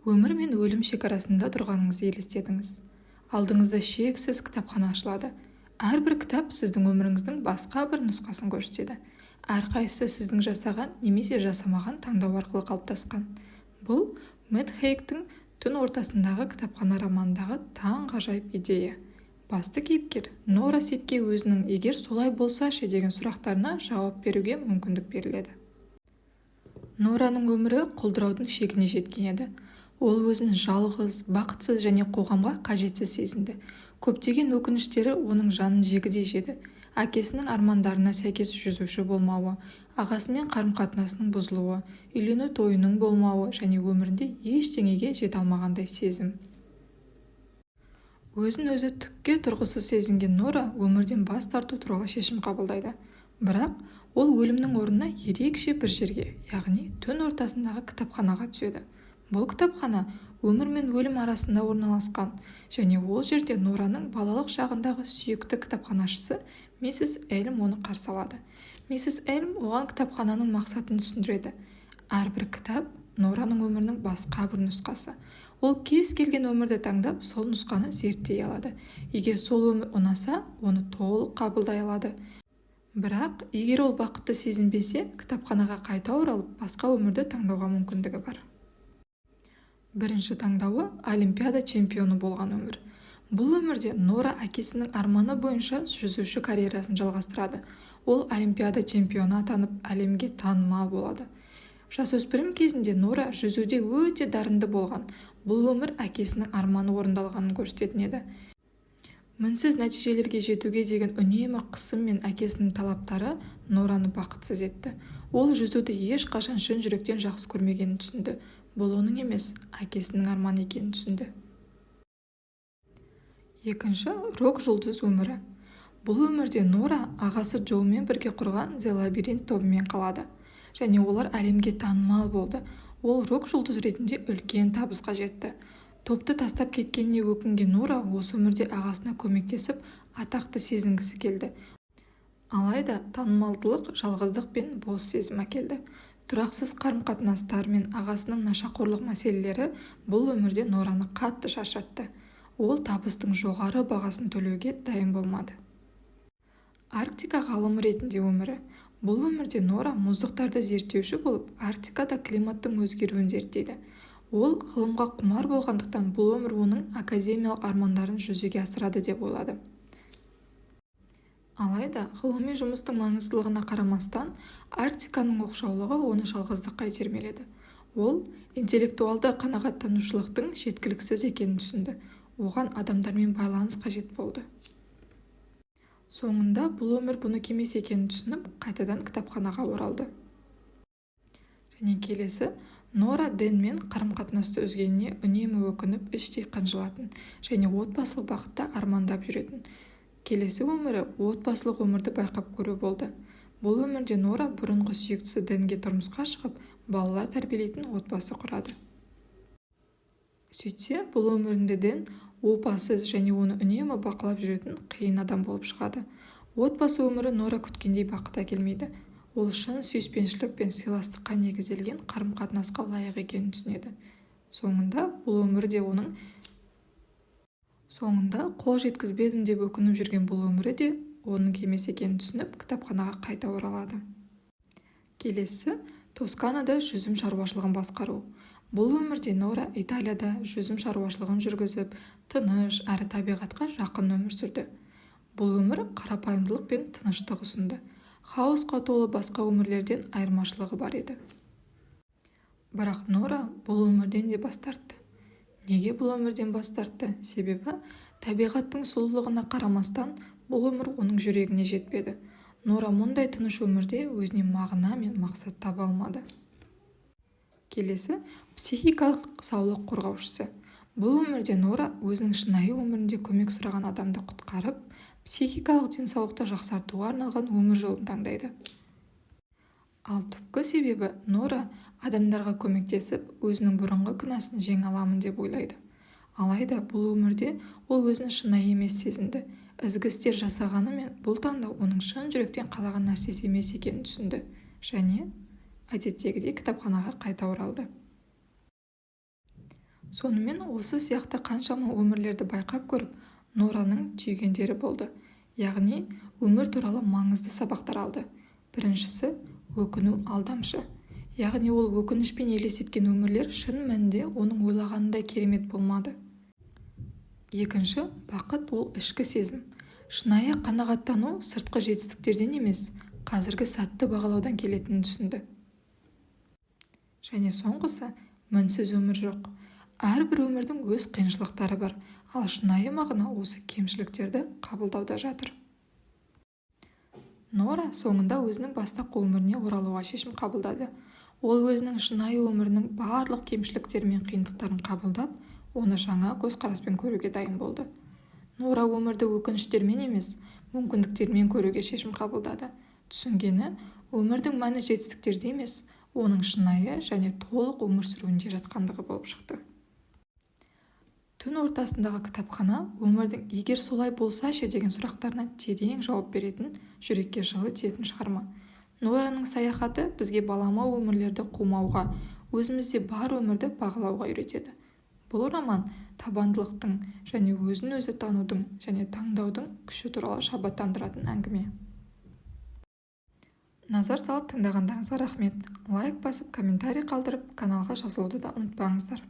Өмір мен өлім шекарасында тұрғаныңызды елестетіңіз. Алдыңызда шексіз кітапхана ашылады. Әрбір кітап сіздің өміріңіздің басқа бір нұсқасын көрсетеді. Әрқайсысы сіздің жасаған немесе жасамаған таңдау арқылы қалыптасқан. Бұл Мэтт Хэйгтің «Түн ортасындағы кітапхана» романындағы таңғажайып идея. Басты кейіпкер Нора Сидке өзінің «егер солай болсашы» деген сұрақтарына жауап беруге мүмкіндік беріледі. Нораның өмірі құлдыраудың шегіне жеткен еді. Ол өзін жалғыз, бақытсыз және қоғамға қажетсіз сезінді. Көптеген өкініштері оның жанын жегідей жеді. Әкесінің армандарына сәйкес жүзуші болмауы, ағасымен қарым-қатынасының бұзылуы, үйлену тойының болмауы және өмірінде ештеңеге жете алмағандай сезім. Өзін өзі түкке тұрғысыз сезінген Нора өмірден бас тарту туралы шешім қабылдайды. Бірақ ол өлімнің орнына ерекше бір жерге, яғни түн ортасындағы кітапханаға түседі. Бұл кітапхана өмір мен өлім арасында орналасқан, және ол жерде Нораның балалық шағындағы сүйікті кітапханашысы миссис Эльм оны қарсы алады. Миссис Эльм оған кітапхананың мақсатын түсіндіреді. Әрбір кітап Нораның өмірінің басқа бір нұсқасы. Ол кез келген өмірді таңдап, сол нұсқаны зерттей алады. Егер сол өмір ұнаса, оны толық қабылдай алады. Бірақ егер ол бақытты сезінбесе, кітапханаға қайта оралып, басқа өмірді таңдауға мүмкіндігі бар. Бірінші таңдауы Олимпиада чемпионы болған өмір. Бұл өмірде Нора әкесінің арманы бойынша жүзуші карьерасын жалғастырады. Ол Олимпиада чемпионы атанып, әлемге танымал болады. Жасөспірім кезінде Нора жүзуде өте дарынды болған. Бұл өмір әкесінің арманы орындалғанын көрсететін еді. Мінсіз нәтижелерге жетуге деген үнемі қысым мен әкесінің талаптары Нораны бақытсыз етті. Ол жүзуді ешқашан шын жүректен жақсы көрмегенін түсінді. Бұл оның емес, әкесінің арманы екенін түсінді. Екінші, рок жұлдыз өмірі. Бұл өмірде Нора ағасы Джоумен бірге құрған The Labyrinth тобымен қалады. Және олар әлемге танымал болды. Ол рок жұлдыз ретінде үлкен табысқа жетті. Топты тастап кеткеніне өкінген Нора осы өмірде ағасына көмектесіп, атақты сезінгісі келді. Алайда танымалдылық жалғыздық пен бос сезім әкелді. Тұрақсыз қарым-қатынастар мен ағасының нашақорлық мәселелері бұл өмірде Нораны қатты шаршатты. Ол табыстың жоғары бағасын төлеуге дайын болмады. Арктика ғалымы ретінде өмірі. Бұл өмірде Нора мұздықтарды зерттеуші болып, Арктикада климаттың өзгеруін зерттейді. Ол ғылымға құмар болғандықтан бұл өмір оның академиялық армандарын жүзеге асырады деп ойлады. Алайда ғылыми жұмыстың маңыздылығына қарамастан, Арктиканың оқшаулығы оны жалғыздыққа итермеледі. Ол интеллектуалды қанағаттанушылықтың жеткіліксіз екенін түсінді. Оған адамдармен байланыс қажет болды. Соңында бұл өмір бұны кемес екенін түсініп, қайтадан кітапханаға оралды. Және келесі, Нора Дэнмен қарым-қатынасты үзгеніне үнемі өкініп, іштей қынжылатын және отбасылық бақытта армандап жүретін. Келесі өмірі отбасылық өмірді байқап көру болды. Бұл өмірде Нора бұрынғы сүйіктісі Дэнге тұрмысқа шығып, балалар тәрбиелейтін отбасы құрады. Сөйтсе, бұл өмірінде Дэн опасыз және оны үнемі бақылап жүретін қиын адам болып шығады. Отбасы өмірі Нора күткендей бақыт әкелмейді. Ол шын сүйіспеншілік пен сыйластыққа негізделген қарым-қатынасқа лайық екенін түсінеді. Соңында бұл өмірде оның қол жеткізбедім деп өкініп жүрген бұл өмірі де оның емес екенін түсініп, кітапханаға қайта оралады. Келесі, Тосканада жүзім шаруашылығын басқару. Бұл өмірде Нора Италияда жүзім шаруашылығын жүргізіп, тыныш әрі табиғатқа жақын өмір сүрді. Бұл өмір қарапайымдылық пен тыныштық ұсынды. Хаосқа толы басқа өмірлерден айырмашылығы бар еді. Бірақ Нора бұл өмірден де бас тартты. Неге бұл өмірден бас тартты? Себебі табиғаттың сұлулығына қарамастан бұл өмір оның жүрегіне жетпеді. Нора мұндай тыныш өмірде өзіне мағына мен мақсат таба алмады. Келесі, психикалық саулық қорғаушысы. Бұл өмірде Нора өзінің шынайы өмірінде көмек сұраған адамды құтқарып, психикалық денсаулықты жақсартуға арналған өмір жолын таңдайды. Ал түпкі себебі Нора адамдарға көмектесіп, өзінің бұрынғы күнәсін жеңе аламын деп ойлайды. Алайда бұл өмірде ол өзін шынайы емес сезінді. Ізгі істер жасағанымен бұл таңдау оның шын жүректен қалаған нәрсесі емес екенін түсінді. Және әдеттегідей кітапханаға қайта оралды. Сонымен осы сияқты қаншама өмірлерді байқап көріп, Нораның түйгендері болды. Яғни өмір туралы маңызды сабақтар алды. Біріншісі, өкіну алдамшы. Яғни ол өкінішпен елес еткен өмірлер шын мәнінде оның ойлағанындай керемет болмады. Екінші, бақыт ол ішкі сезім. Шынайы қанағаттану сыртқы жетістіктерден емес, қазіргі сәтті бағалаудан келетінін түсінді. Және соңғысы, мінсіз өмір жоқ. Әрбір өмірдің өз қиыншылықтары бар, ал шынайы мағына осы кемшіліктерді қабылдауда жатыр. Нора соңында өзінің бастапқы өміріне оралуға шешім қабылдады. Ол өзінің шынайы өмірінің барлық кемшіліктері мен қиындықтарын қабылдап, оны жаңа көзқараспен көруге дайын болды. Нора өмірді өкініштермен емес, мүмкіндіктермен көруге шешім қабылдады. Түсінгені, өмірдің мәні жетістіктерде емес, оның шынайы және толық өмір сүруінде жатқандығы болып шықты. Түн ортасындағы кітапхана өмірдің егер солай болса ше деген сұрақтарына терең жауап беретін, жүрекке жылы тиетін шығарма. Нораның саяхаты бізге балама өмірлерді қумауға, өзімізде бар өмірді бағалауға үйретеді. Бұл роман табандылықтың және өзін өзі танудың және таңдаудың күші туралы шабыттандыратын әңгіме. Назар салып тыңдағандарыңызға рахмет. Лайк басып, комментарий қалдырып, каналға жазылуды да ұмытпаңыздар.